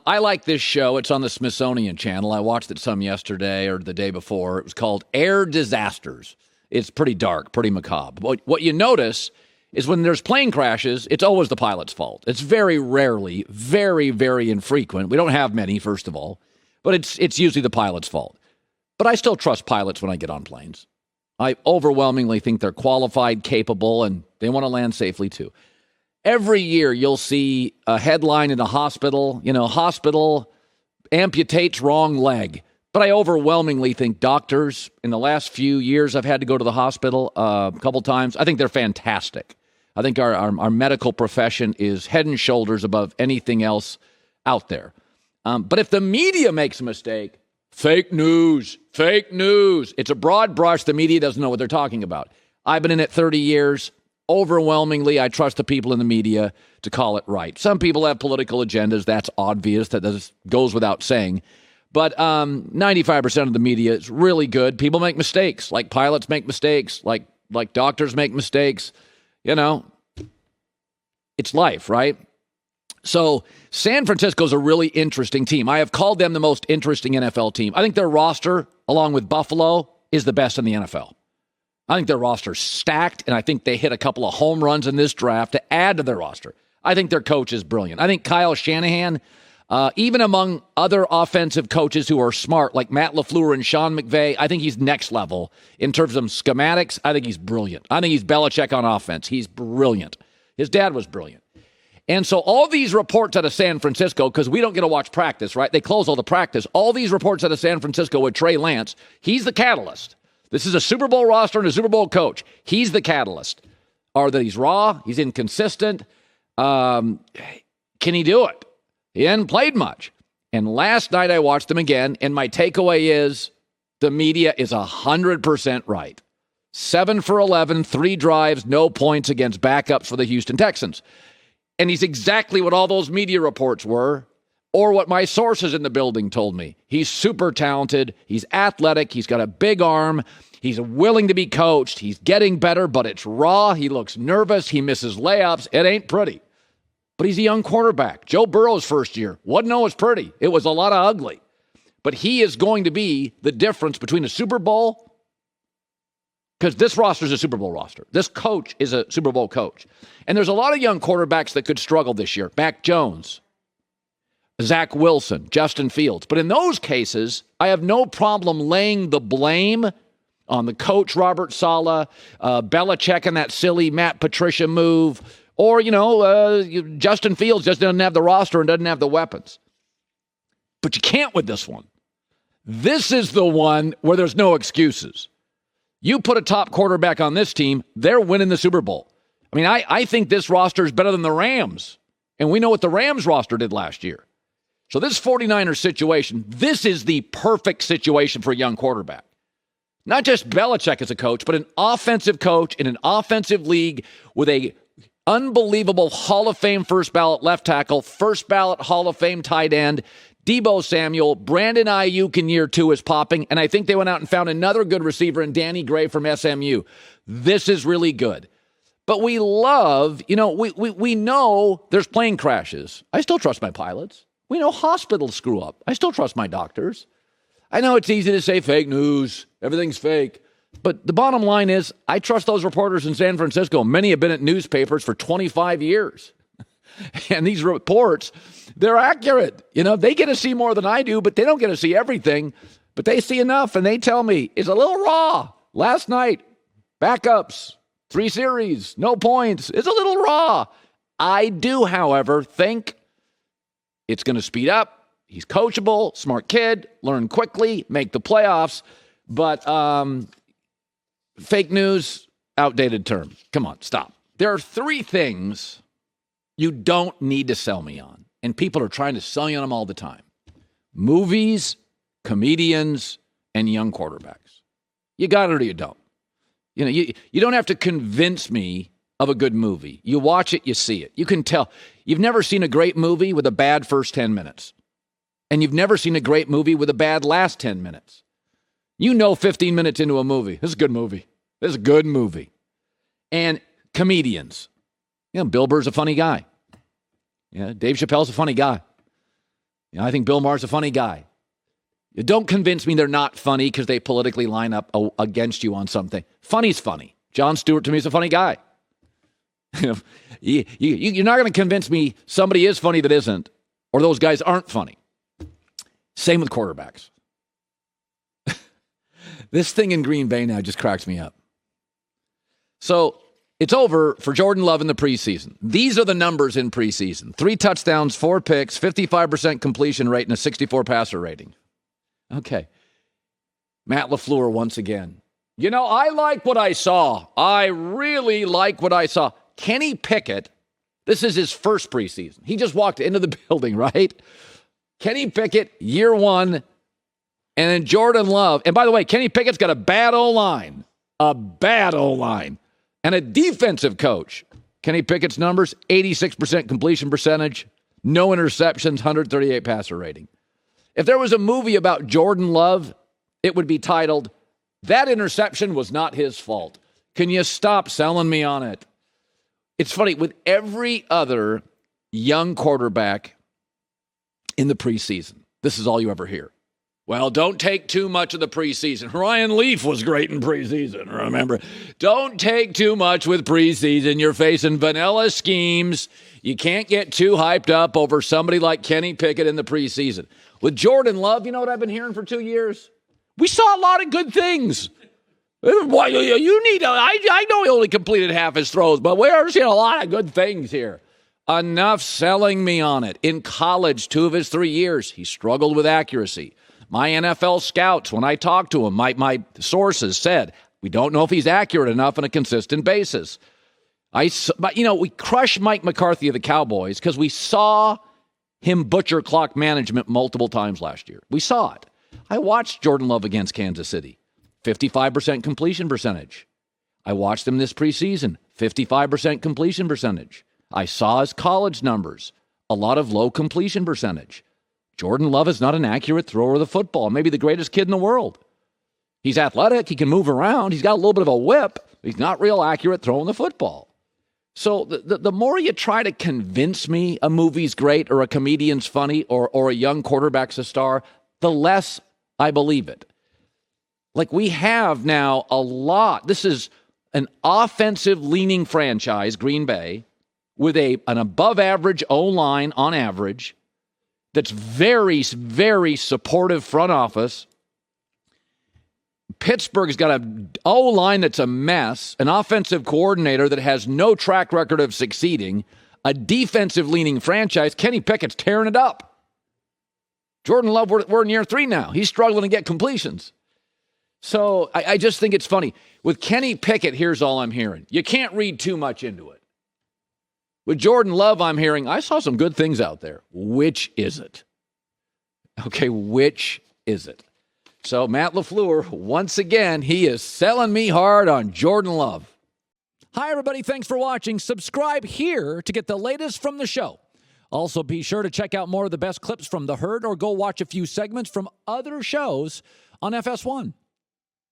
I like this show. It's on the Smithsonian Channel. I watched it some yesterday or the day before. It was called Air Disasters. It's pretty dark, pretty macabre. What you notice is when there's plane crashes, it's always the pilot's fault. It's very rarely, very, very infrequent. We don't have many, first of all, but it's usually the pilot's fault. But I still trust pilots when I get on planes. I overwhelmingly think they're qualified, capable, and they want to land safely too. Every year you'll see a headline in a hospital, hospital amputates wrong leg. But I overwhelmingly think doctors, in the last few years I've had to go to the hospital a couple times, I think they're fantastic. I think our medical profession is head and shoulders above anything else out there. But if the media makes a mistake, fake news. It's a broad brush. The media doesn't know what they're talking about. I've been in it 30 years. Overwhelmingly, I trust the people in the media to call it right. Some people have political agendas. That's obvious. That goes without saying. But 95% of the media is really good. People make mistakes, like pilots make mistakes, like doctors make mistakes. It's life, right? So San Francisco's a really interesting team. I have called them the most interesting NFL team. I think their roster, along with Buffalo, is the best in the NFL. I think their roster's stacked, and I think they hit a couple of home runs in this draft to add to their roster. I think their coach is brilliant. I think Kyle Shanahan, even among other offensive coaches who are smart, like Matt LaFleur and Sean McVay, I think he's next level. In terms of schematics, I think he's brilliant. I think he's Belichick on offense. He's brilliant. His dad was brilliant. And so all these reports out of San Francisco, because we don't get to watch practice, right? They close all the practice. All these reports out of San Francisco with Trey Lance, he's the catalyst. This is a Super Bowl roster and a Super Bowl coach. He's the catalyst. Or that he's raw, he's inconsistent. Can he do it? He hadn't played much. And last night I watched them again, and my takeaway is the media is 100% right. 7 for 11, 3 drives, no points against backups for the Houston Texans. And he's exactly what all those media reports were, or what my sources in the building told me. He's super talented. He's athletic. He's got a big arm. He's willing to be coached. He's getting better, but it's raw. He looks nervous. He misses layups. It ain't pretty. But he's a young quarterback. Joe Burrow's first year wasn't always pretty. It was a lot of ugly. But he is going to be the difference between a Super Bowl, because this roster is a Super Bowl roster. This coach is a Super Bowl coach. And there's a lot of young quarterbacks that could struggle this year. Mac Jones, Zach Wilson, Justin Fields. But in those cases, I have no problem laying the blame on the coach, Robert Saleh, Belichick and that silly Matt Patricia move, or, Justin Fields just doesn't have the roster and doesn't have the weapons. But you can't with this one. This is the one where there's no excuses. You put a top quarterback on this team, they're winning the Super Bowl. I mean, I think this roster is better than the Rams. And we know what the Rams roster did last year. So this 49ers situation, this is the perfect situation for a young quarterback. Not just Belichick as a coach, but an offensive coach in an offensive league with a unbelievable Hall of Fame first ballot left tackle, first ballot Hall of Fame tight end, Deebo Samuel, Brandon Ayuk in year 2 is popping, and I think they went out and found another good receiver in Danny Gray from SMU. This is really good. But we love, we know there's plane crashes. I still trust my pilots. We know hospitals screw up. I still trust my doctors. I know it's easy to say fake news. Everything's fake. But the bottom line is I trust those reporters in San Francisco. Many have been at newspapers for 25 years. And these reports, they're accurate. They get to see more than I do, but they don't get to see everything. But they see enough, and they tell me it's a little raw. Last night, backups, 3 series, no points. It's a little raw. I do, however, think it's going to speed up. He's coachable, smart kid, learn quickly, make the playoffs. But fake news, outdated term. Come on, stop. There are 3 things you don't need to sell me on, and people are trying to sell you on them all the time. Movies, comedians, and young quarterbacks. You got it or you don't. You don't have to convince me of a good movie. You watch it, you see it. You can tell. You've never seen a great movie with a bad first 10 minutes. And you've never seen a great movie with a bad last 10 minutes. 15 minutes into a movie, this is a good movie. This is a good movie. And comedians. Bill Burr's a funny guy. Dave Chappelle's a funny guy. I think Bill Maher's a funny guy. Don't convince me they're not funny because they politically line up against you on something. Funny's funny. Jon Stewart, to me, is a funny guy. You're not going to convince me somebody is funny that isn't, or those guys aren't funny. Same with quarterbacks. This thing in Green Bay now just cracks me up. So it's over for Jordan Love in the preseason. These are the numbers in preseason. 3 touchdowns, 4 picks, 55% completion rate, and a 64 passer rating. Okay. Matt LaFleur once again. I like what I saw. I really like what I saw. Kenny Pickett, this is his first preseason. He just walked into the building, right? Kenny Pickett, year 1, and then Jordan Love. And by the way, Kenny Pickett's got a bad O-line. And a defensive coach. Kenny Pickett's numbers, 86% completion percentage, no interceptions, 138 passer rating. If there was a movie about Jordan Love, it would be titled, That Interception Was Not His Fault. Can you stop selling me on it? It's funny, with every other young quarterback in the preseason, this is all you ever hear. Well, don't take too much of the preseason. Ryan Leaf was great in preseason, remember. Don't take too much with preseason. You're facing vanilla schemes. You can't get too hyped up over somebody like Kenny Pickett in the preseason. With Jordan Love, you know what I've been hearing for 2 years? We saw a lot of good things. I know he only completed half his throws, but we're seeing a lot of good things here. Enough selling me on it. In college, 2 of his 3 years, he struggled with accuracy. My NFL scouts, when I talked to him, my sources said, we don't know if he's accurate enough on a consistent basis. We crushed Mike McCarthy of the Cowboys because we saw him butcher clock management multiple times last year. We saw it. I watched Jordan Love against Kansas City, 55% completion percentage. I watched him this preseason, 55% completion percentage. I saw his college numbers, a lot of low completion percentage. Jordan Love is not an accurate thrower of the football, maybe the greatest kid in the world. He's athletic. He can move around. He's got a little bit of a whip. He's not real accurate throwing the football. So the more you try to convince me a movie's great or a comedian's funny or a young quarterback's a star, the less I believe it. Like we have now a lot. This is an offensive-leaning franchise, Green Bay, with an above-average O-line on average, that's very, very supportive front office. Pittsburgh's got an O-line that's a mess, an offensive coordinator that has no track record of succeeding, a defensive-leaning franchise. Kenny Pickett's tearing it up. Jordan Love, we're in year 3 now. He's struggling to get completions. So I just think it's funny. With Kenny Pickett, here's all I'm hearing. You can't read too much into it. With Jordan Love, I'm hearing, I saw some good things out there. Which is it? Okay, which is it? So Matt LaFleur, once again, he is selling me hard on Jordan Love. Hi, everybody. Thanks for watching. Subscribe here to get the latest from the show. Also, be sure to check out more of the best clips from The Herd or go watch a few segments from other shows on FS1.